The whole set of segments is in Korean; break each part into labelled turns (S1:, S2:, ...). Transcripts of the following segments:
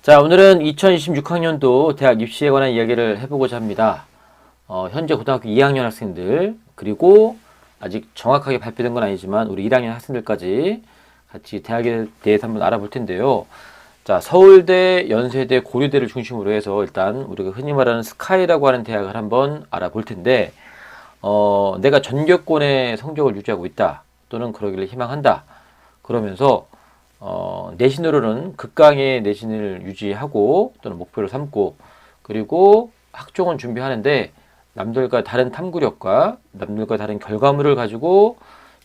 S1: 자, 오늘은 2026학년도 대학 입시에 관한 이야기를 해보고자 합니다. 현재 고등학교 2학년 학생들, 그리고 아직 정확하게 발표된 건 아니지만 우리 1학년 학생들까지 같이 대학에 대해서 한번 알아볼 텐데요. 자, 서울대, 연세대, 고려대를 중심으로 해서 일단 우리가 흔히 말하는 스카이라고 하는 대학을 한번 알아볼 텐데, 내가 전교권의 성적을 유지하고 있다, 또는 그러기를 희망한다, 그러면서 내신으로는 극강의 내신을 유지하고 또는 목표로 삼고, 그리고 학종은 준비하는데 남들과 다른 탐구력과 남들과 다른 결과물을 가지고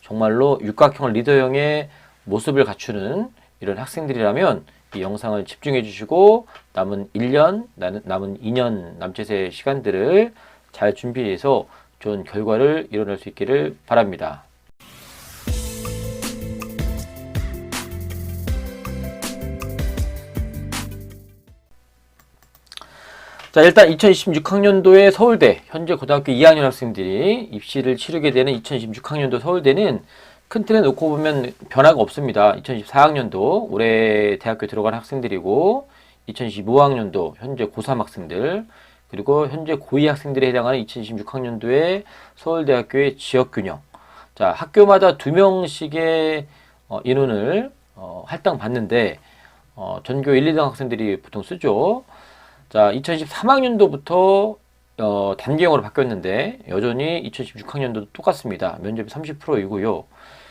S1: 정말로 육각형 리더형의 모습을 갖추는 이런 학생들이라면 이 영상을 집중해 주시고 남은 1년, 남은 2년 남짓의 시간들을 잘 준비해서 좋은 결과를 이뤄낼 수 있기를 바랍니다. 자, 일단 2026학년도에 서울대, 현재 고등학교 2학년 학생들이 입시를 치르게 되는 2026학년도 서울대는 큰 틀에 놓고 보면 변화가 없습니다. 2024학년도 올해 대학교 들어간 학생들이고, 2025학년도 현재 고3 학생들, 그리고 현재 고2 학생들에 해당하는 2026학년도의 서울대학교의 지역균형. 자, 학교마다 2명씩의 인원을 할당 받는데, 전교 1, 2등 학생들이 보통 쓰죠. 자, 2013학년도부터 단계형으로 바뀌었는데 여전히 2016학년도도 똑같습니다. 면접이 30%이고요.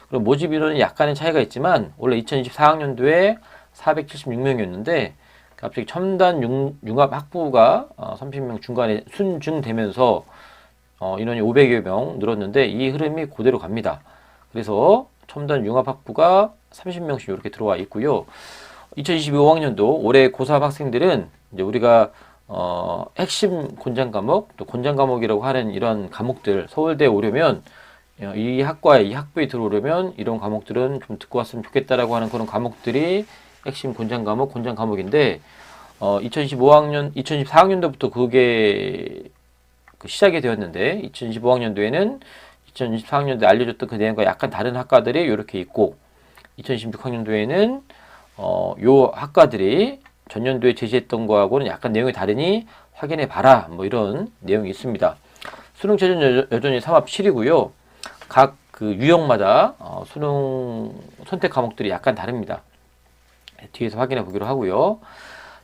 S1: 그리고 모집 인원은 약간의 차이가 있지만 원래 2024학년도에 476명이었는데 갑자기 첨단 융합 학부가 30명 중간에 순증되면서 인원이 500여 명 늘었는데 이 흐름이 그대로 갑니다. 그래서 첨단 융합 학부가 30명씩 이렇게 들어와 있고요. 2025학년도 올해 고3 학생들은 이제 우리가 핵심 권장 과목, 또 권장 과목이라고 하는 이런 과목들, 서울대에 오려면 이 학과에 이 학부에 들어오려면 이런 과목들은 좀 듣고 왔으면 좋겠다라고 하는 그런 과목들이 핵심 권장 과목, 권장 과목인데 2025학년, 2024학년도부터 그게 시작이 되었는데 2025학년도에는 2024학년도에 알려줬던 그 내용과 약간 다른 학과들이 이렇게 있고 2026학년도에는 요 학과들이 전년도에 제시했던 거하고는 약간 내용이 다르니 확인해 봐라, 뭐 이런 내용이 있습니다. 수능 최저는 여전히 3합 7이고요. 각 그 유형마다 수능 선택 과목들이 약간 다릅니다. 뒤에서 확인해 보기로 하고요.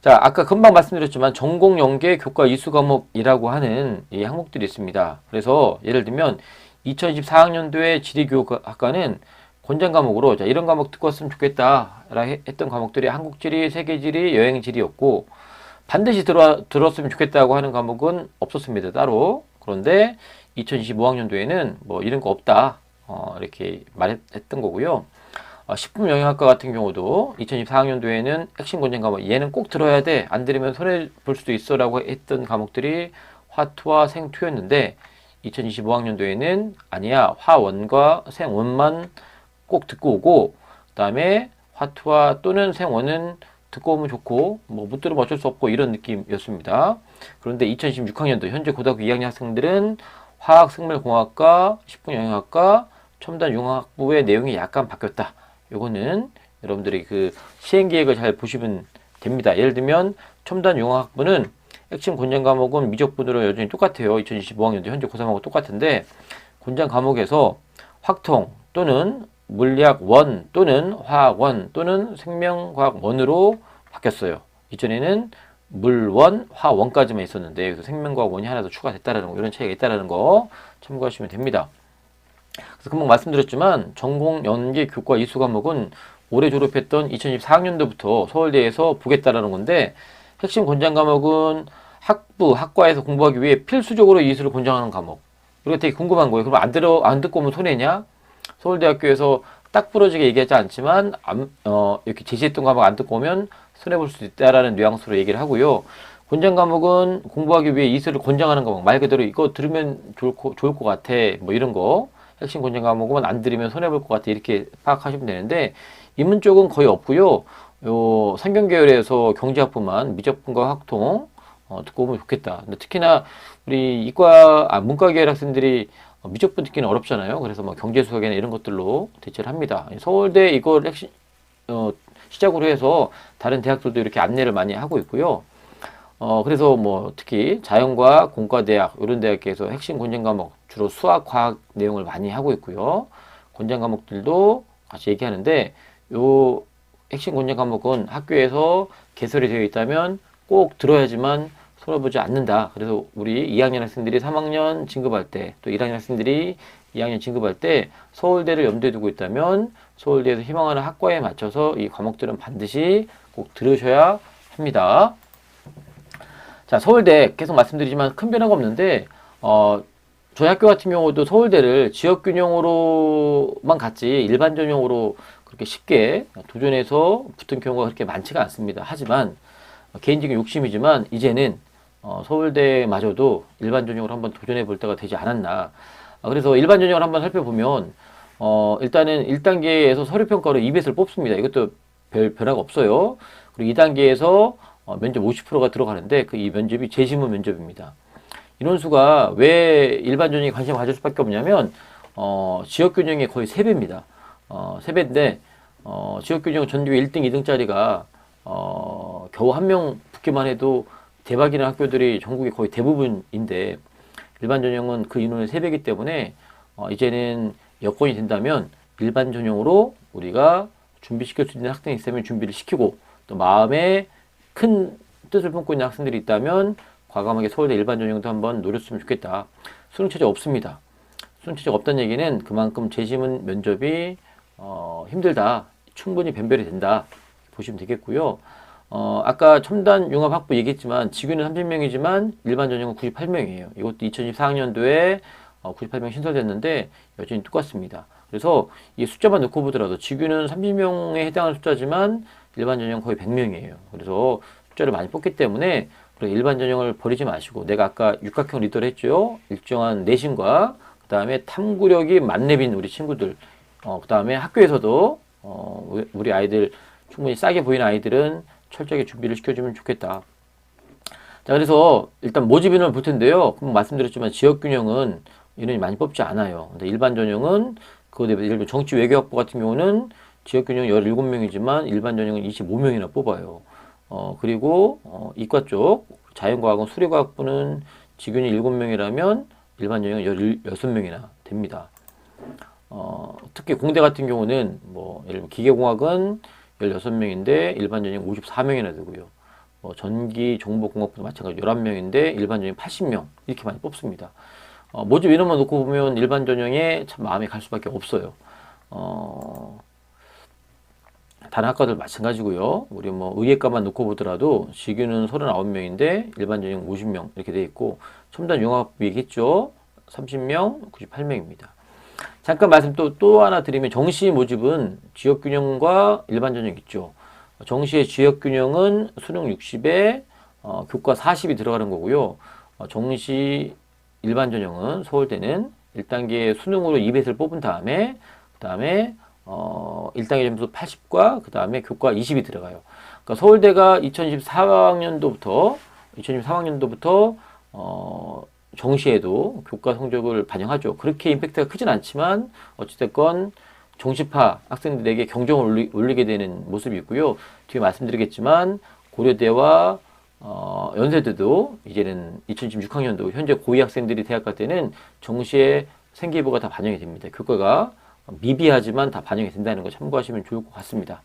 S1: 자, 아까 금방 말씀드렸지만 전공 연계 교과 이수 과목이라고 하는 이 항목들이 있습니다. 그래서 예를 들면 2024학년도에 지리교육학과는 권장 과목으로 자, 이런 과목 듣고 왔으면 좋겠다 했던 과목들이 한국지리, 세계지리, 여행지리였고 반드시 들었으면 좋겠다고 하는 과목은 없었습니다. 따로. 그런데 2025학년도에는 뭐 이런 거 없다 이렇게 말했던 거고요. 식품영양학과 같은 경우도 2024학년도에는 핵심 권장 과목 얘는 꼭 들어야 돼, 안 들으면 손해 볼 수도 있어 라고 했던 과목들이 화투와 생투였는데 2025학년도에는 아니야, 화원과 생원만 꼭 듣고 오고 그 다음에 화투와 또는 생원은 듣고 오면 좋고 뭐 못 들으면 어쩔 수 없고 이런 느낌이었습니다. 그런데 2026학년도 현재 고등학교 2학년 학생들은 화학생물공학과, 식품영양학과, 첨단융합부의 내용이 약간 바뀌었다. 요거는 여러분들이 그 시행계획을 잘 보시면 됩니다. 예를 들면 첨단융합부는 핵심 권장 과목은 미적분으로 여전히 똑같아요. 2025학년도 현재 고3하고 똑같은데 권장 과목에서 확통 또는 물리학 원 또는 화학 원 또는 생명과학 원으로 바뀌었어요. 이전에는 물원, 화원까지만 있었는데 여기서 생명과학 원이 하나 더 추가됐다라는 거, 이런 차이가 있다라는 거 참고하시면 됩니다. 그래서 금방 말씀드렸지만 전공 연계 교과 이수 과목은 올해 졸업했던 2024학년도부터 서울대에서 보겠다라는 건데 핵심 권장 과목은 학과에서 공부하기 위해 필수적으로 이수를 권장하는 과목. 우리가 되게 궁금한 거예요. 그럼 안 듣고 오면 손해냐? 서울대학교에서 딱 부러지게 얘기하지 않지만 이렇게 제시했던 과목 안 듣고 오면 손해볼 수 있다라는 뉘앙스로 얘기를 하고요. 권장 과목은 공부하기 위해 이수를 권장하는 과목. 말 그대로 이거 들으면 좋을 것 같아. 뭐 이런 거. 핵심 권장 과목은 안 들으면 손해볼 것 같아. 이렇게 파악하시면 되는데 인문 쪽은 거의 없고요. 요 상경계열에서 경제학부만 미적분과 확통 듣고 오면 좋겠다. 근데 특히나 우리 문과 계열 학생들이 미적분 듣기는 어렵잖아요. 그래서 뭐 경제수학이나 이런 것들로 대체를 합니다. 서울대 이걸 핵심 시작으로 해서 다른 대학들도 이렇게 안내를 많이 하고 있고요. 그래서 뭐 특히 자연과학, 공과대학 이런 대학에서 핵심 권장 과목 주로 수학, 과학 내용을 많이 하고 있고요. 권장 과목들도 같이 얘기하는데 요 핵심 권장 과목은 학교에서 개설이 되어 있다면 꼭 들어야지만 손해보지 않는다. 그래서 우리 2학년 학생들이 3학년 진급할 때, 또 1학년 학생들이 2학년 진급할 때 서울대를 염두에 두고 있다면 서울대에서 희망하는 학과에 맞춰서 이 과목들은 반드시 꼭 들으셔야 합니다. 자, 서울대 계속 말씀드리지만 큰 변화가 없는데 저희 학교 같은 경우도 서울대를 지역균형으로만 갔지 일반 전형으로 그렇게 쉽게 도전해서 붙은 경우가 그렇게 많지가 않습니다. 하지만 개인적인 욕심이지만 이제는 서울대마저도 일반 전형으로 한번 도전해 볼 때가 되지 않았나. 그래서 일반 전형을 한번 살펴보면 일단은 1단계에서 서류평가로 EBS를 뽑습니다. 이것도 별 변화가 없어요. 그리고 2단계에서 면접 50%가 들어가는데 이 면접이 재지문 면접입니다. 인원수가 왜 일반 전형에 관심을 가질 수밖에 없냐면 지역균형이 거의 3배입니다. 3배인데 지역균형 전교에 1등, 2등짜리가 겨우 한 명 붙기만 해도 대박이라는 학교들이 전국에 거의 대부분인데 일반 전형은 그 인원의 3배이기 때문에 이제는 여건이 된다면 일반 전형으로 우리가 준비시킬 수 있는 학생이 있으면 준비를 시키고 또 마음에 큰 뜻을 품고 있는 학생들이 있다면 과감하게 서울대 일반 전형도 한번 노렸으면 좋겠다. 수능 최저 없습니다. 수능 최저 없다는 얘기는 그만큼 재지문 면접이 힘들다. 충분히 변별이 된다. 보시면 되겠고요. 아까 첨단 융합학부 얘기했지만 지규는 30명이지만 일반 전형은 98명이에요. 이것도 2024학년도에 98명 신설됐는데 여전히 똑같습니다. 그래서 이 숫자만 놓고 보더라도 지규는 30명에 해당하는 숫자지만 일반 전형 거의 100명이에요. 그래서 숫자를 많이 뽑기 때문에 일반 전형을 버리지 마시고 내가 아까 육각형 리더를 했죠. 일정한 내신과 그 다음에 탐구력이 만렙인 우리 친구들 그 다음에 학교에서도 우리 아이들 충분히 싸게 보이는 아이들은 철저하게 준비를 시켜주면 좋겠다. 자, 그래서 일단 모집 인원을 볼 텐데요. 그럼 말씀드렸지만 지역균형은 인원이 많이 뽑지 않아요. 근데 일반 전형은 그거 대비 예를 들면 정치 외교학부 같은 경우는 지역균형 17명이지만 일반 전형은 25명이나 뽑아요. 그리고 이과 쪽 자연과학은 수리과학부는 직윤이 7명이라면 일반 전형은 16명이나 됩니다. 특히 공대 같은 경우는 뭐 예를 들면 기계공학은 16명인데 일반 전형 54명이나 되고요. 전기 정보공학부도 마찬가지로 11명인데 일반 전형 80명 이렇게 많이 뽑습니다. 모집 인원만 놓고 보면 일반 전형에 참 마음이 갈 수밖에 없어요. 다른 학과들 마찬가지고요. 우리 뭐 의예과만 놓고 보더라도 지규는 39명인데 일반 전형 50명 이렇게 돼 있고 첨단 융합학부 얘기했죠. 30명, 98명입니다. 잠깐 말씀 또 하나 드리면 정시 모집은 지역균형과 일반 전형 있죠. 정시의 지역균형은 수능 60에 교과 40이 들어가는 거고요. 정시 일반 전형은 서울대는 1단계 수능으로 2배를 뽑은 다음에 그 다음에 1단계 점수 80과 그 다음에 교과 20이 들어가요. 그러니까 서울대가 2024학년도부터 정시에도 교과 성적을 반영하죠. 그렇게 임팩트가 크진 않지만 어찌됐건 정시파 학생들에게 경종을 울리게 되는 모습이 있고요. 뒤에 말씀드리겠지만 고려대와 연세대도 이제는 2026학년도 현재 고2 학생들이 대학 갈 때는 정시에 생기부가 다 반영이 됩니다. 교과가 미비하지만 다 반영이 된다는 거 참고하시면 좋을 것 같습니다.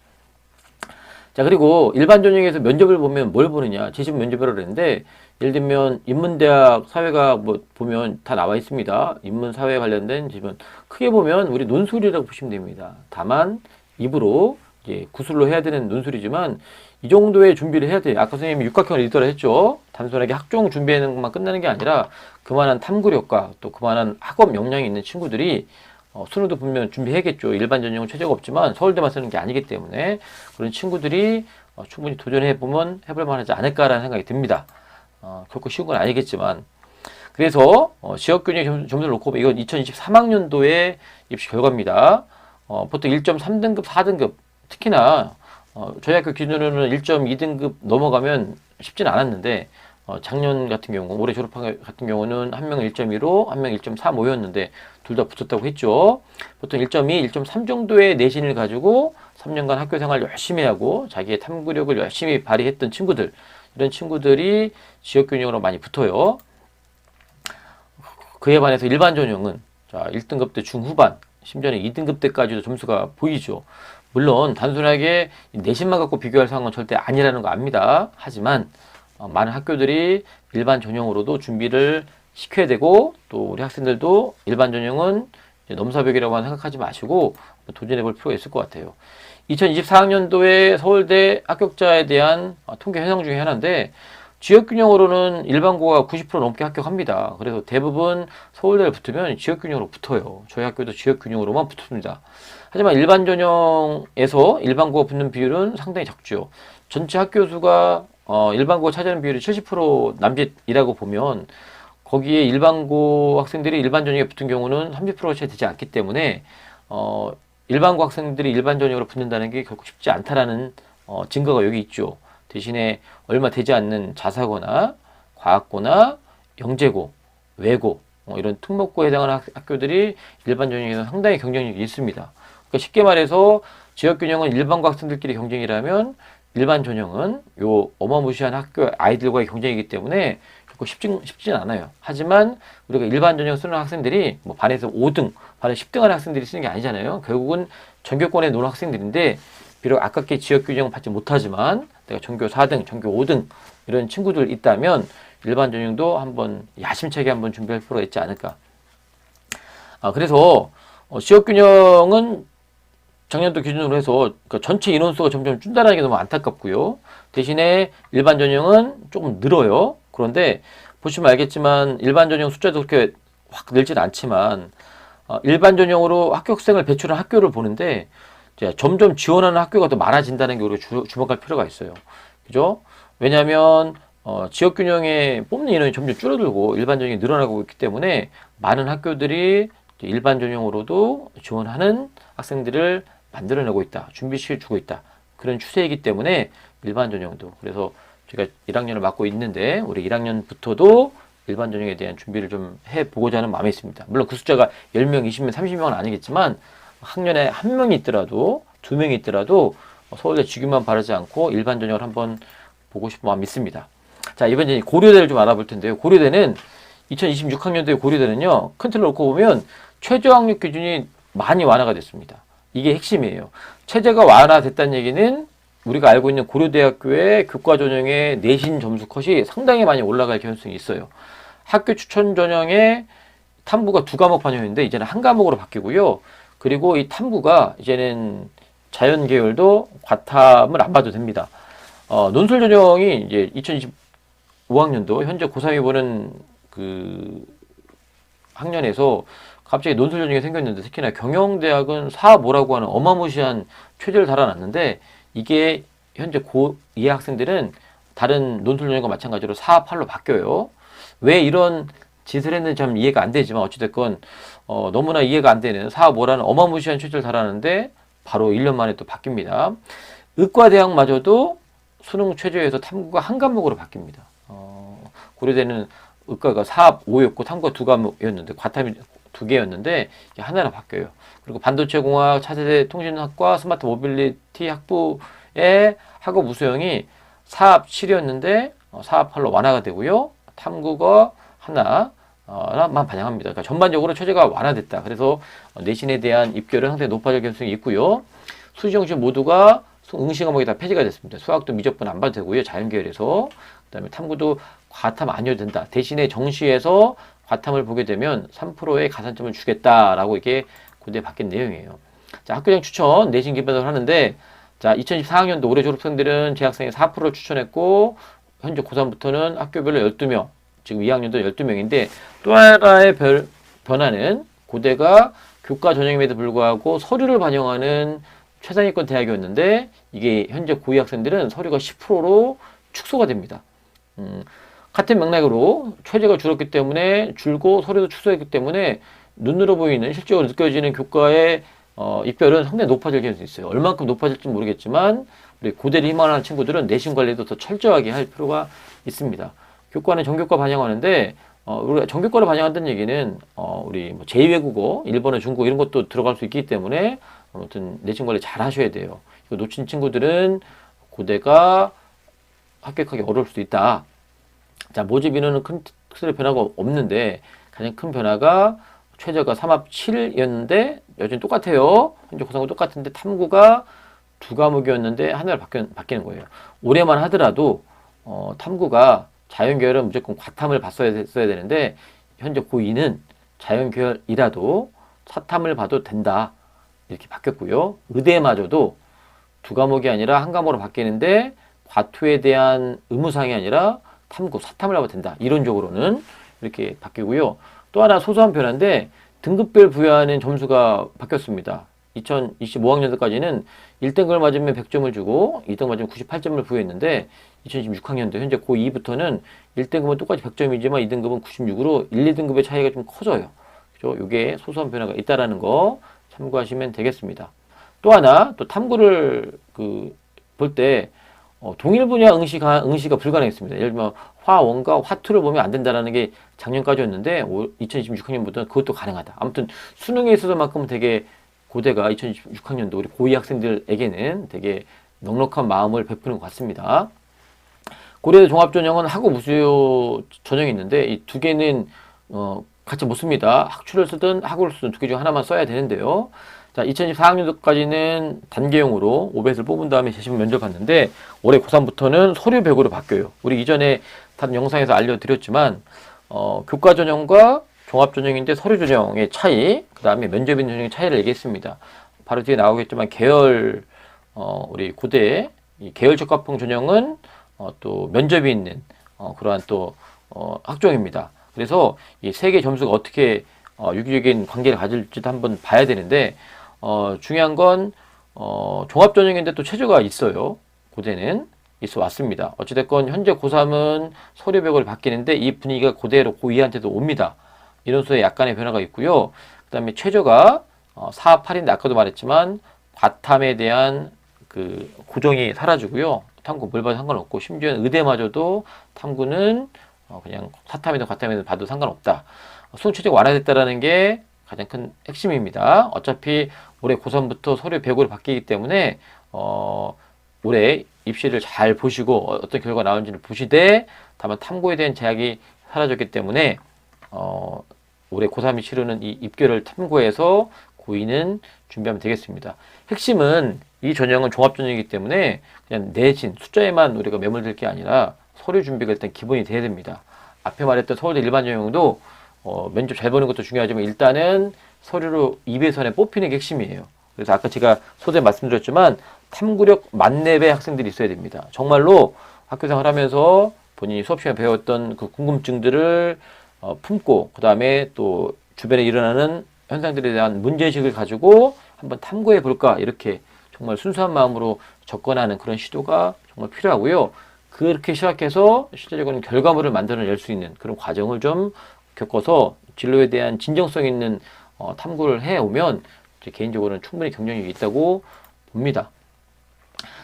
S1: 자, 그리고 일반 전형에서 면접을 보면 뭘 보느냐. 재시문 면접이라고 그랬는데 예를 들면 인문대학 사회가 뭐 보면 다 나와 있습니다. 인문 사회 관련된 지문 크게 보면 우리 논술이라고 보시면 됩니다. 다만 입으로 이제 구술로 해야 되는 논술이지만 이 정도의 준비를 해야 돼요. 아까 선생님이 육각형을 읽더라 했죠. 단순하게 학종 준비하는 것만 끝나는 게 아니라 그만한 탐구력과 또 그만한 학업 역량이 있는 친구들이 수능도 분명 준비해야겠죠. 일반 전형은 최저가 없지만 서울대만 쓰는 게 아니기 때문에 그런 친구들이 충분히 도전해보면 해볼 만하지 않을까라는 생각이 듭니다. 결코 쉬운 건 아니겠지만 그래서 지역균형 점수를 놓고 이건 2023학년도의 입시 결과입니다. 보통 1.3등급, 4등급 특히나 저희 학교 기준으로는 1.2등급 넘어가면 쉽진 않았는데 작년 같은 경우, 올해 졸업한 같은 경우는 한 명은 1.15, 한 명은 1.35였는데 둘 다 붙었다고 했죠. 보통 1.2, 1.3 정도의 내신을 가지고 3년간 학교 생활 열심히 하고 자기의 탐구력을 열심히 발휘했던 친구들, 이런 친구들이 지역균형으로 많이 붙어요. 그에 반해서 일반 전형은 자, 1등급 때 중후반, 심지어는 2등급 때까지도 점수가 보이죠. 물론 단순하게 내신만 갖고 비교할 상황은 절대 아니라는 거 압니다. 하지만 많은 학교들이 일반 전형으로도 준비를 시켜야 되고, 또 우리 학생들도 일반 전형은 넘사벽이라고만 생각하지 마시고 도전해 볼 필요가 있을 것 같아요. 2024학년도에 서울대 합격자에 대한 통계 현황 중에 하나인데, 지역균형으로는 일반고가 90% 넘게 합격합니다. 그래서 대부분 서울대를 붙으면 지역균형으로 붙어요. 저희 학교도 지역균형으로만 붙습니다. 하지만 일반 전형에서 일반고가 붙는 비율은 상당히 적죠. 전체 학교 수가 일반고 차지하는 비율이 70% 남짓이라고 보면, 거기에 일반고 학생들이 일반 전형에 붙은 경우는 30%가 채 되지 않기 때문에 일반고 학생들이 일반 전형으로 붙는다는 게 결코 쉽지 않다라는 증거가 여기 있죠. 대신에 얼마 되지 않는 자사고나 과학고나 영재고, 외고 이런 특목고에 해당하는 학교들이 일반 전형에서 상당히 경쟁력이 있습니다. 그러니까 쉽게 말해서 지역균형은 일반고 학생들끼리 경쟁이라면, 일반 전형은 요 어마무시한 학교 아이들과의 경쟁이기 때문에 결코 쉽진 않아요. 하지만 우리가 일반 전형 쓰는 학생들이 뭐 반에서 5등, 반에 10등 하는 학생들이 쓰는 게 아니잖아요. 결국은 전교권에 노는 학생들인데, 비록 아깝게 지역균형을 받지 못하지만 내가 전교 4등, 전교 5등 이런 친구들 있다면 일반 전형도 한번 야심차게 한번 준비할 필요가 있지 않을까. 그래서 지역균형은 작년도 기준으로 해서 그러니까 전체 인원수가 점점 준다는 게 너무 안타깝고요. 대신에 일반 전형은 조금 늘어요. 그런데 보시면 알겠지만 일반 전형 숫자도 그렇게 확 늘지는 않지만, 일반 전형으로 합격생을 배출한 학교를 보는데 이제 점점 지원하는 학교가 더 많아진다는 게 우리가 주목할 필요가 있어요. 그죠? 왜냐하면 지역균형에 뽑는 인원이 점점 줄어들고 일반 전형이 늘어나고 있기 때문에 많은 학교들이 일반 전형으로도 지원하는 학생들을 만들어내고 있다. 준비시켜 주고 있다. 그런 추세이기 때문에 일반 전형도, 그래서 제가 1학년을 맡고 있는데 우리 1학년부터도 일반 전형에 대한 준비를 좀 해보고자 하는 마음이 있습니다. 물론 그 숫자가 10명, 20명, 30명은 아니겠지만 학년에 한 명이 있더라도, 두 명이 있더라도 서울대 직위만 바르지 않고 일반 전형을 한번 보고 싶은 마음이 있습니다. 자, 이번에 고려대를 좀 알아볼 텐데요. 고려대는 2026학년도에 고려대는요, 큰 틀로 놓고 보면 최저 학력 기준이 많이 완화가 됐습니다. 이게 핵심이에요. 체제가 완화됐다는 얘기는 우리가 알고 있는 고려대학교의 교과 전형의 내신 점수 컷이 상당히 많이 올라갈 가능성이 있어요. 학교 추천 전형의 탐구가 2과목 반영인데 이제는 1과목으로 바뀌고요. 그리고 이 탐구가 이제는 자연 계열도 과탐을 안 봐도 됩니다. 논술 전형이 이제 2025학년도 현재 고3이 보는 그 학년에서 갑자기 논술 전형이 생겼는데, 특히나 경영대학은 4.5라고 하는 어마무시한 최저를 달아놨는데, 이게 현재 고2 학생들은 다른 논술 전형과 마찬가지로 4.8로 바뀌어요. 왜 이런 짓을 했는지 참 이해가 안 되지만 어찌됐건 너무나 이해가 안 되는 4.5라는 어마무시한 최저를 달았는데 바로 1년 만에 또 바뀝니다. 의과대학마저도 수능 최저에서 탐구가 1과목으로 바뀝니다. 고려대는 의과가 4.5였고 탐구가 2과목이었는데, 과탐이 2개였는데 하나로 바뀌어요. 그리고 반도체공학, 차세대 통신학과, 스마트 모빌리티 학부의 학업 우수형이 4.7이었는데 4.8로 완화가 되고요. 탐구가 하나만 반영합니다. 그러니까 전반적으로 최저가 완화됐다. 그래서 내신에 대한 입결은 상당히 높아질 가능성이 있고요. 수시 정시 모두가 응시 과목이 다 폐지가 됐습니다. 수학도 미적분 안 봐도 되고요. 자연계열에서. 그다음에 탐구도 과탐 아니어도 된다. 대신에 정시에서 과탐을 보게 되면 3%의 가산점을 주겠다라고 이게 고대에 바뀐 내용이에요. 자, 학교장 추천 내신 기반으로 하는데, 자, 2024학년도 올해 졸업생들은 재학생이 4%를 추천했고, 현재 고3부터는 학교별로 12명, 지금 2학년도 12명인데, 또 하나의 변화는 고대가 교과 전형임에도 불구하고 서류를 반영하는 최상위권 대학이었는데, 이게 현재 고2 학생들은 서류가 10%로 축소가 됩니다. 같은 맥락으로 최저가 줄었기 때문에, 줄고 서류도 축소했기 때문에 눈으로 보이는 실제로 느껴지는 교과의 입결은 상당히 높아질 가능성이 있어요. 얼만큼 높아질지 모르겠지만 우리 고대를 희망하는 친구들은 내신 관리도 더 철저하게 할 필요가 있습니다. 교과는 전교과 반영하는데 우리가 전교과를 반영한다는 얘기는 우리 뭐 제2외국어, 일본어, 중국어 이런 것도 들어갈 수 있기 때문에 아무튼 내신 관리 잘 하셔야 돼요. 이거 놓친 친구들은 고대가 합격하기 어려울 수도 있다. 자, 모집 인원은 큰 틀의 변화가 없는데 가장 큰 변화가 최저가 3합 7이었는데 여전히 똑같아요. 현재 고상고 똑같은데 탐구가 두 과목이었는데 하나를 바뀌는 거예요. 올해만 하더라도 탐구가 자연계열은 무조건 과탐을 봤어야 되는데 현재 고2는 자연계열이라도 사탐을 봐도 된다. 이렇게 바뀌었고요. 의대마저도 두 과목이 아니라 한 과목으로 바뀌는데 과투에 대한 의무사항이 아니라 탐구, 사탐을 하면 된다. 이론적으로는 이렇게 바뀌고요. 또 하나 소소한 변화인데 등급별 부여하는 점수가 바뀌었습니다. 2025학년도까지는 1등급을 맞으면 100점을 주고 2등 맞으면 98점을 부여했는데 2026학년도 현재 고2부터는 1등급은 똑같이 100점이지만 2등급은 96으로 1, 2등급의 차이가 좀 커져요. 그죠? 이게 소소한 변화가 있다라는 거 참고하시면 되겠습니다. 또 하나 또 탐구를 볼 때 동일 분야 응시가 불가능했습니다. 예를 들면 화원과 화투를 보면 안 된다라는 게 작년까지였는데 2026학년부터는 그것도 가능하다. 아무튼 수능에 있어서만큼은 되게 고대가 2026학년도 우리 고2 학생들에게는 되게 넉넉한 마음을 베푸는 것 같습니다. 고대 종합전형은 학업 우수 전형이 있는데 이 두 개는 같이 못 씁니다. 학추를 쓰든 학우를 쓰든 두 개 중 하나만 써야 되는데요. 자, 2024학년도까지는 단계형으로 OBS를 뽑은 다음에 재시험 면접 봤는데 올해 고3부터는 서류 100으로 바뀌어요. 우리 이전에 다른 영상에서 알려드렸지만 교과 전형과 종합 전형인데 서류 전형의 차이, 그 다음에 면접 있는 전형의 차이를 얘기했습니다. 바로 뒤에 나오겠지만 계열 우리 고대 이 계열 적합형 전형은 또 면접이 있는 그러한 또 학종입니다. 그래서 이 세 개 점수가 어떻게 유기적인 관계를 가질지도 한번 봐야 되는데 중요한 건 종합 전형인데 또 최저가 있어요. 고대는 있어 왔습니다. 어찌됐건 현재 고3은 서류 100을 바뀌는데 이 분위기가 고대로 고2한테도 옵니다. 인원수에 약간의 변화가 있고요. 그 다음에 최저가 4, 8인데 아까도 말했지만 과탐에 대한 그 고정이 사라지고요. 탐구 뭘 봐도 상관없고 심지어는 의대마저도 탐구는 그냥 사탐이든 과탐이든 봐도 상관없다. 수능 최저가 완화됐다라는 게 가장 큰 핵심입니다. 어차피 올해 고3부터 서류 100으로 바뀌기 때문에 올해 입시를 잘 보시고 어떤 결과가 나오는지를 보시되 다만 탐구에 대한 제약이 사라졌기 때문에 올해 고3이 치르는 이 입결을 탐구해서 고2는 준비하면 되겠습니다. 핵심은 이 전형은 종합전형이기 때문에 그냥 내신, 숫자에만 우리가 매몰될 게 아니라 서류 준비가 일단 기본이 돼야 됩니다. 앞에 말했던 서울대 일반 전형도 면접 잘 보는 것도 중요하지만 일단은 서류로 2배선에 뽑히는 게 핵심이에요. 그래서 아까 제가 소재 말씀드렸지만 탐구력 만렙의 학생들이 있어야 됩니다. 정말로 학교생활 하면서 본인이 수업 시간에 배웠던 그 궁금증들을 품고 그 다음에 또 주변에 일어나는 현상들에 대한 문제의식을 가지고 한번 탐구해 볼까 이렇게 정말 순수한 마음으로 접근하는 그런 시도가 정말 필요하고요. 그렇게 시작해서 실제적으로는 결과물을 만들어낼 수 있는 그런 과정을 좀 겪어서 진로에 대한 진정성 있는 탐구를 해오면 개인적으로는 충분히 경쟁력이 있다고 봅니다.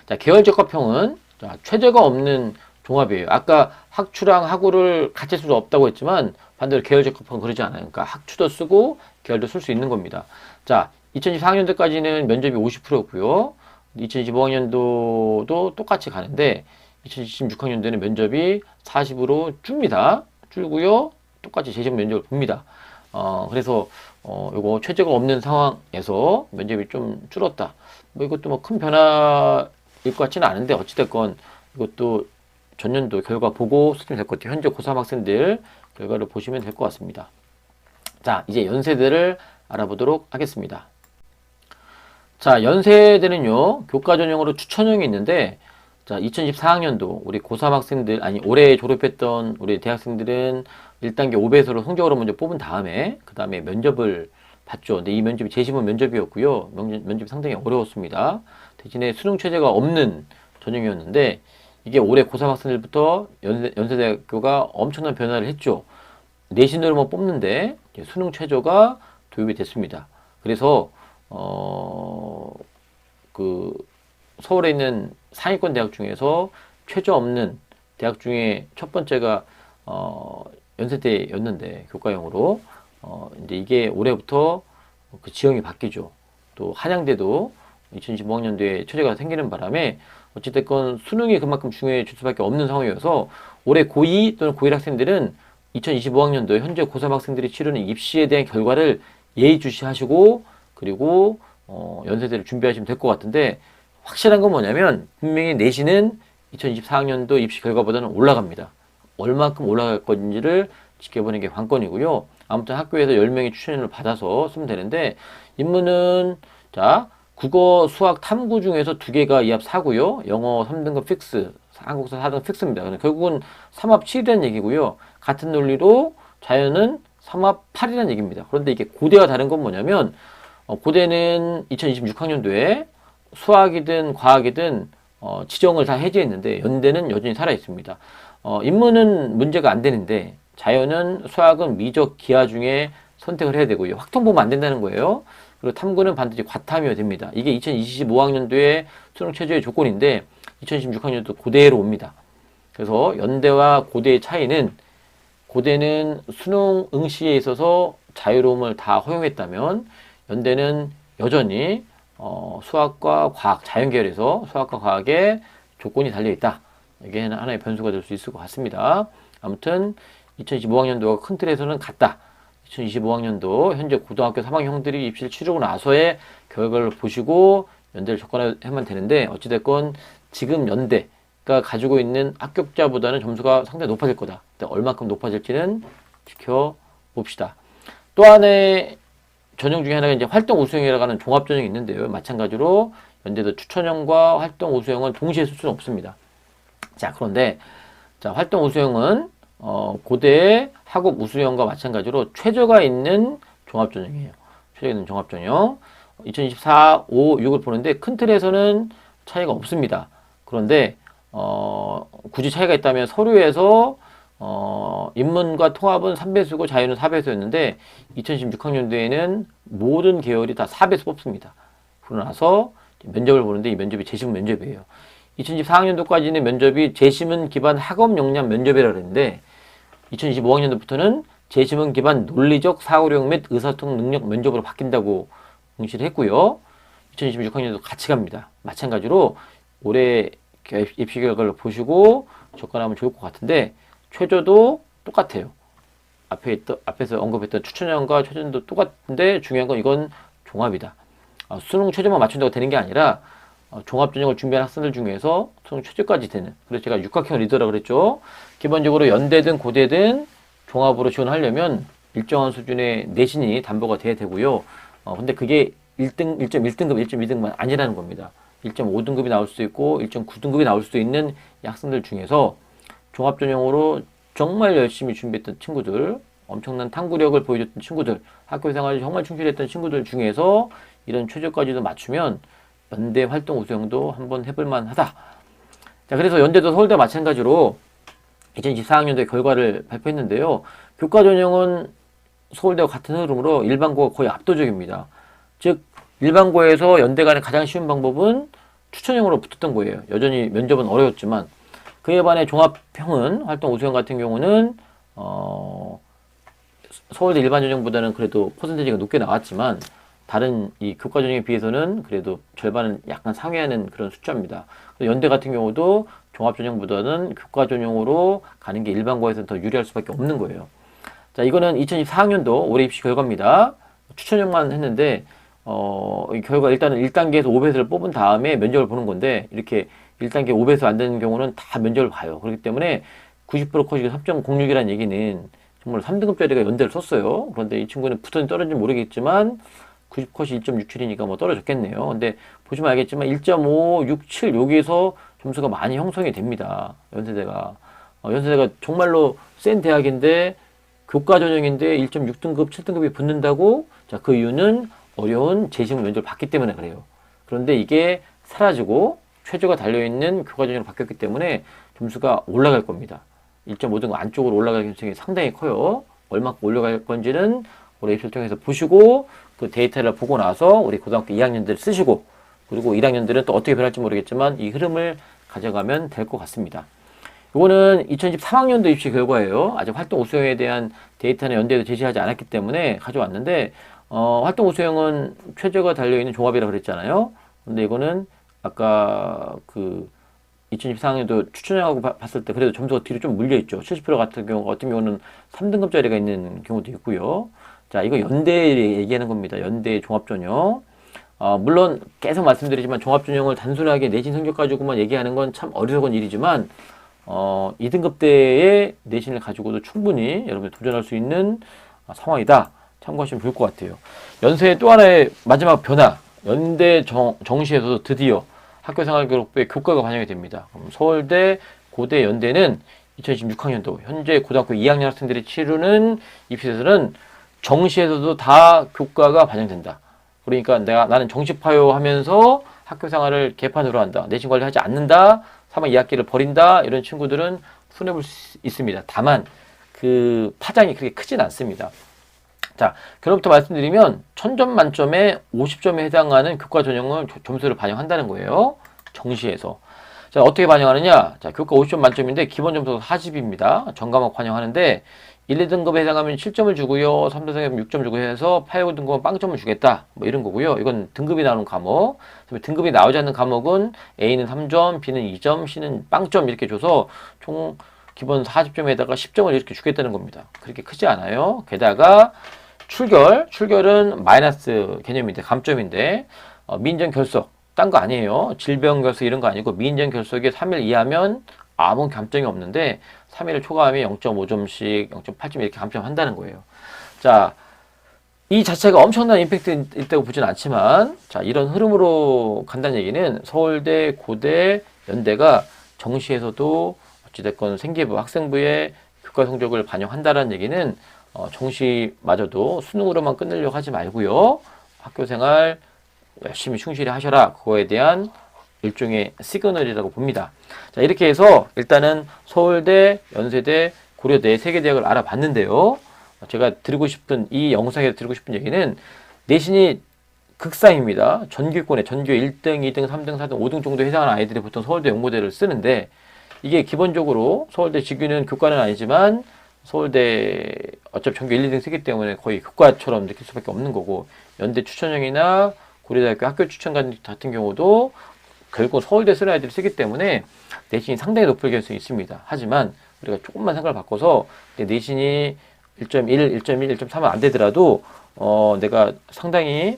S1: 자, 계열적합형은 최저가 없는 종합이에요. 아까 학추랑 학우를 같이 쓸 수 없다고 했지만 반대로 계열적합형은 그러지 않아요. 그러니까 학추도 쓰고 계열도 쓸 수 있는 겁니다. 자, 2024학년도까지는 면접이 50%였고요. 2025학년도도 똑같이 가는데 2026학년도에는 면접이 40으로 줍니다. 줄고요. 똑같이 재시험 면접을 봅니다. 그래서 요거 최저가 없는 상황에서 면접이 좀 줄었다. 뭐 이것도 뭐 큰 변화일 것 같지는 않은데 어찌됐건 이것도 전년도 결과 보고 수준이 될 것 같아요. 현재 고3 학생들 결과를 보시면 될 것 같습니다. 자, 이제 연세대를 알아보도록 하겠습니다. 자, 연세대는요, 교과 전형으로 추천형이 있는데, 자, 2024학년도 우리 고3 학생들, 아니, 올해 졸업했던 우리 대학생들은 1단계 5배수로 성적으로 먼저 뽑은 다음에, 그 다음에 면접을 봤죠. 근데 이 면접이 재시험 면접이었고요. 면접이 상당히 어려웠습니다. 대신에 수능 최저가 없는 전형이었는데, 이게 올해 고3 학생들부터 연세대학교가 엄청난 변화를 했죠. 내신으로만 뽑는데, 수능 최저가 도입이 됐습니다. 그래서, 서울에 있는 상위권 대학 중에서 최저 없는 대학 중에 첫 번째가 연세대였는데 교과형으로 이제 이게 올해부터 그 지형이 바뀌죠. 또 한양대도 2025학년도에 최저가 생기는 바람에 어찌됐건 수능이 그만큼 중요해질 수밖에 없는 상황이어서 올해 고2 또는 고1 학생들은 2025학년도 현재 고3 학생들이 치르는 입시에 대한 결과를 예의주시하시고 그리고 연세대를 준비하시면 될 것 같은데 확실한 건 뭐냐면 분명히 내신은 2024학년도 입시 결과보다는 올라갑니다. 얼마큼 올라갈 건지를 지켜보는 게 관건이고요. 아무튼 학교에서 10명의 추천을 받아서 쓰면 되는데 인문은 자 국어, 수학, 탐구 중에서 2개가 이합 4고요. 영어 3등급 픽스, 한국사 4등급 픽스입니다. 그러니까 결국은 3합 7이라는 얘기고요. 같은 논리로 자연은 3합 8이라는 얘기입니다. 그런데 이게 고대와 다른 건 뭐냐면 고대는 2026학년도에 수학이든 과학이든 지정을 다 해제했는데 연대는 여전히 살아 있습니다. 인문은 문제가 안 되는데 자연은 수학은 미적 기하 중에 선택을 해야 되고요. 확통 보면 안 된다는 거예요. 그리고 탐구는 반드시 과탐이어야 됩니다. 이게 2025학년도의 수능 최저의 조건인데 2026학년도 고대로 옵니다. 그래서 연대와 고대의 차이는 고대는 수능 응시에 있어서 자유로움을 다 허용했다면 연대는 여전히 수학과 과학, 자연계열에서 수학과 과학에 조건이 달려있다. 이게 하나의 변수가 될 수 있을 것 같습니다. 아무튼 2025학년도가 큰 틀에서는 같다. 2025학년도 현재 고등학교 3학년들이 입시를 치르고 나서의 결과를 보시고 연대를 접근하면 되는데 어찌됐건 지금 연대가 가지고 있는 합격자보다는 점수가 상당히 높아질 거다. 얼마큼 높아질지는 지켜봅시다. 또 하나의 전형 중에 하나가 이제 활동 우수형이라고 하는 종합 전형이 있는데요. 마찬가지로 연대도 추천형과 활동 우수형은 동시에 쓸 수는 없습니다. 자, 그런데 자, 활동 우수형은 고대의 학업 우수형과 마찬가지로 최저가 있는 종합 전형이에요. 최저가 있는 종합 전형. 2024, 5, 6을 보는데 큰 틀에서는 차이가 없습니다. 그런데 굳이 차이가 있다면 서류에서 인문과 통합은 3배수고 자유는 4배수였는데 2016학년도에는 모든 계열이 다 4배수 뽑습니다. 그러고 나서 면접을 보는데 이 면접이 재심 면접이에요. 2024학년도까지는 면접이 재심은 기반 학업 역량 면접이라 그랬는데 2025학년도부터는 재심은 기반 논리적 사고력 및 의사소통 능력 면접으로 바뀐다고 공시를 했고요. 2026학년도 같이 갑니다. 마찬가지로 올해 입시 결과를 보시고 접근하면 좋을 것 같은데 최저도 똑같아요. 앞에서 언급했던 추천형과 최저도 똑같은데 중요한 건 이건 종합이다. 수능 최저만 맞춘다고 되는 게 아니라 종합전형을 준비한 학생들 중에서 수능 최저까지 되는 그래서 제가 육각형 리더라고 그랬죠. 기본적으로 연대든 고대든 종합으로 지원하려면 일정한 수준의 내신이 담보가 돼야 되고요. 근데 그게 1.1등급, 1.2등급만 아니라는 겁니다. 1.5등급이 나올 수도 있고 1.9등급이 나올 수도 있는 이 학생들 중에서 종합전형으로 정말 열심히 준비했던 친구들, 엄청난 탐구력을 보여줬던 친구들, 학교 생활에 정말 충실했던 친구들 중에서 이런 최저까지도 맞추면 연대 활동 우수형도 한번 해볼만 하다. 자, 그래서 연대도 서울대 마찬가지로 2024학년도에 결과를 발표했는데요. 교과 전형은 서울대와 같은 흐름으로 일반고가 거의 압도적입니다. 즉, 일반고에서 연대 간에 가장 쉬운 방법은 추천형으로 붙었던 거예요. 여전히 면접은 어려웠지만 그에 반해 종합형은 활동 우수형 같은 경우는 서울대 일반 전형보다는 그래도 퍼센테이지가 높게 나왔지만 다른 이 교과 전형에 비해서는 그래도 절반은 약간 상회하는 그런 숫자입니다. 연대 같은 경우도 종합 전형보다는 교과 전형으로 가는 게 일반고에서는 더 유리할 수밖에 없는 거예요. 자, 이거는 2024학년도 올해 입시 결과입니다. 추천형만 했는데 이 결과 일단은 1단계에서 5배수를 뽑은 다음에 면접을 보는 건데 이렇게 1단계 5배수 안 되는 경우는 다 면접을 봐요. 그렇기 때문에 90% 컷이 3.06이라는 얘기는 정말 3등급짜리가 연대를 썼어요. 그런데 이 친구는 붙었는지 떨어진지 모르겠지만 90컷이 1.67이니까 뭐 떨어졌겠네요. 근데 보시면 알겠지만 1.5, 6, 7 여기에서 점수가 많이 형성이 됩니다. 연세대가. 연세대가 정말로 센 대학인데 교과 전형인데 1.6등급, 7등급이 붙는다고? 자, 그 이유는 어려운 재심 면접을 봤기 때문에 그래요. 그런데 이게 사라지고 최저가 달려있는 교과 전형으로 바뀌었기 때문에 점수가 올라갈 겁니다. 1.5등급 안쪽으로 올라갈 가능성이 상당히 커요. 얼마큼 올라갈 건지는 올해 입시를 통해서 보시고 그 데이터를 보고 나서 우리 고등학교 2학년들 쓰시고 그리고 1학년들은 또 어떻게 변할지 모르겠지만 이 흐름을 가져가면 될 것 같습니다. 이거는 2013학년도 입시 결과예요. 아직 활동 우수형에 대한 데이터는 연대에도 제시하지 않았기 때문에 가져왔는데 활동 우수형은 최저가 달려있는 종합이라고 그랬잖아요. 근데 이거는 아까 그 2024학년도 추천형하고 봤을 때 그래도 점수가 뒤로 좀 물려있죠. 70% 같은 경우는 3등급짜리가 있는 경우도 있고요. 자, 이거 연대 얘기하는 겁니다. 연대 종합전형. 물론 계속 말씀드리지만 종합전형을 단순하게 내신 성적 가지고만 얘기하는 건 참 어리석은 일이지만 2등급대의 내신을 가지고도 충분히 여러분이 도전할 수 있는 상황이다. 참고하시면 좋을 것 같아요. 연세의 또 하나의 마지막 변화. 연대 정시에서도 드디어 학교생활기록부에 교과가 반영이 됩니다. 그럼 서울대, 고대, 연대는 2026학년도 현재 고등학교 2학년 학생들이 치르는 입시에서는 정시에서도 다 교과가 반영된다. 그러니까 나는 정시파요 하면서 학교생활을 개판으로 한다. 내신 관리하지 않는다. 3학 2학기를 버린다. 이런 친구들은 손해볼 수 있습니다. 다만 그 파장이 그렇게 크진 않습니다. 자, 그로부터 말씀드리면 1000점 만점에 50점에 해당하는 교과 전형을 점수를 반영한다는 거예요. 정시에서. 자, 어떻게 반영하느냐? 자, 교과 50점 만점인데 기본 점수가 40입니다. 전과목 반영하는데 1, 2등급에 해당하면 7점을 주고요. 3, 4등급에 6점 주고 해서 8, 9등급은 빵점을 주겠다. 뭐 이런 거고요. 이건 등급이 나오는 과목. 등급이 나오지 않는 과목은 A는 3점, B는 2점, C는 빵점 이렇게 줘서 총 기본 40점에다가 10점을 이렇게 주겠다는 겁니다. 그렇게 크지 않아요. 게다가 출결은 마이너스 개념인데 감점인데 미인정 결석 딴 거 아니에요. 질병 결석 이런 거 아니고 미인정 결석에 3일 이하면 아무 감점이 없는데 3일 초과하면 0.5점씩 0.8점 이렇게 감점한다는 거예요. 자, 이 자체가 엄청난 임팩트 있다고 보진 않지만 자, 이런 흐름으로 간다는 얘기는 서울대, 고대, 연대가 정시에서도 어찌됐건 생기부, 학생부의 교과 성적을 반영한다는 얘기는 정시마저도 수능으로만 끝내려고 하지 말고요. 학교생활 열심히 충실히 하셔라. 그거에 대한 일종의 시그널이라고 봅니다. 자, 이렇게 해서 일단은 서울대, 연세대, 고려대 세 개 대학을 알아봤는데요. 제가 이 영상에서 드리고 싶은 얘기는 내신이 극상입니다. 전교권에 전교 1등, 2등, 3등, 4등, 5등 정도 해당하는 아이들이 보통 서울대 연고대를 쓰는데 이게 기본적으로 서울대 직위는 교과는 아니지만 서울대 어차피 전교 1, 2등 쓰기 때문에 거의 교과처럼 느낄 수밖에 없는 거고 연대 추천형이나 고려대학교 학교 추천 같은 경우도 결국 서울대 쓰는 아이들이 쓰기 때문에 내신이 상당히 높을 가능성이 있습니다. 하지만 우리가 조금만 생각을 바꿔서 내신이 1.1, 1.1, 1.3은 안 되더라도 내가 상당히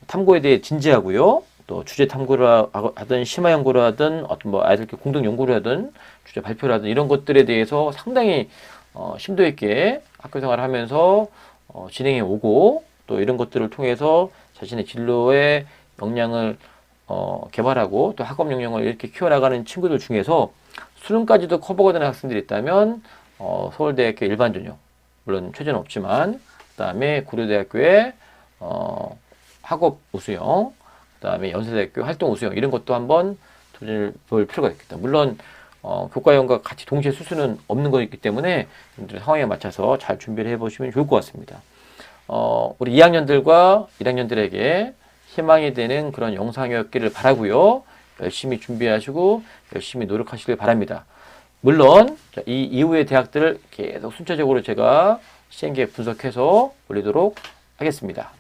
S1: 탐구에 대해 진지하고요. 또 주제 탐구를 하든 심화 연구를 하든 어떤 뭐 아이들께 공동 연구를 하든 주제 발표를 하든 이런 것들에 대해서 상당히 심도 있게 학교 생활을 하면서 진행해 오고 또 이런 것들을 통해서 자신의 진로의 역량을 개발하고 또 학업 역량을 이렇게 키워나가는 친구들 중에서 수능까지도 커버가 되는 학생들이 있다면 서울대학교 일반 전형 물론 최저는 없지만 그 다음에 고려대학교의 학업 우수형 그 다음에 연세대학교 활동 우수형 이런 것도 한번 도전해 볼 필요가 있겠다. 물론 교과형과 같이 동시에 쓸 수는 없는 거기 때문에 여러분들 상황에 맞춰서 잘 준비를 해보시면 좋을 것 같습니다. 우리 2학년들과 1학년들에게 희망이 되는 그런 영상이었기를 바라고요. 열심히 준비하시고 열심히 노력하시길 바랍니다. 물론 이 이후의 대학들을 계속 순차적으로 제가 시행계획 분석해서 올리도록 하겠습니다.